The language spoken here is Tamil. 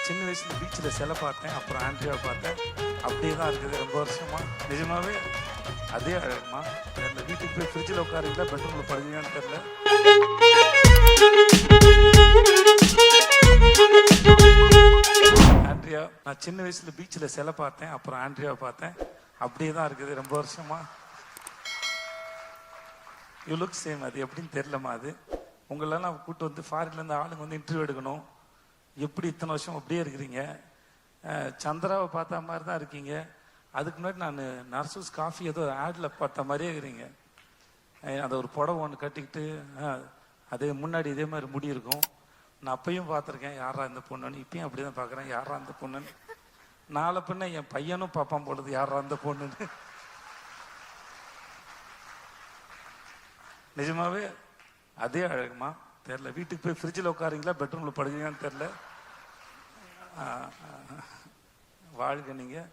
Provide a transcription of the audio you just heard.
சின்ன வயசுல பீச்சில் சிலை பார்த்தேன், அப்புறம் ஆண்ட்ரியாவை பார்த்தேன். அப்படியே தான் இருக்குது ரொம்ப வருஷமா. நிஜமாவே அதே அழகுமா தெரியல. வீட்டுக்கு போய் ஃப்ரிட்ஜில் உட்காருங்களா பெட்ரூமில் படுவீங்கன்னு தெரியல. ஆண்ட்ரியா, நான் சின்ன வயசுல பீச்சில் சிலை பார்த்தேன், அப்புறம் ஆண்ட்ரியாவை பார்த்தேன். அப்படியே தான் இருக்குது ரொம்ப வருஷமா. You look same. அது எப்படின்னு தெரியலமா. அது உங்களெல்லாம் கூப்பிட்டு வந்து ஃபாரின்லேருந்து ஆளுங்க வந்து இன்டர்வியூ எடுக்கணும். எப்படி இத்தனை வருஷம் அப்படியே இருக்கிறீங்க? சந்திராவை பார்த்த மாதிரி தான் இருக்கீங்க. அதுக்கு முன்னாடி நான் நர்சூஸ் காஃபி ஏதோ ஆடில் பார்த்த மாதிரியே இருக்கிறீங்க. அதை ஒரு புடவை ஒன்று கட்டிக்கிட்டு அதே முன்னாடி இதே மாதிரி முடி இருக்கும். நான் அப்பையும் பார்த்துருக்கேன் யாரா இந்த பொண்ணுன்னு. இப்பயும் அப்படி தான் பார்க்குறேன் யாரா இந்த பொண்ணுன்னு. நாளை பின்ன என் பையனும் பார்ப்பான் போடுது யாரா இந்த பொண்ணுன்னு. நிஜமாவே அதே அழகுமா தெரியல. வீட்டுக்கு போய் ஃப்ரிட்ஜில் உட்காருங்களா பெட்ரூமில் படுவீங்கன்னு தெரியல. வாழ்க நீங்கள்.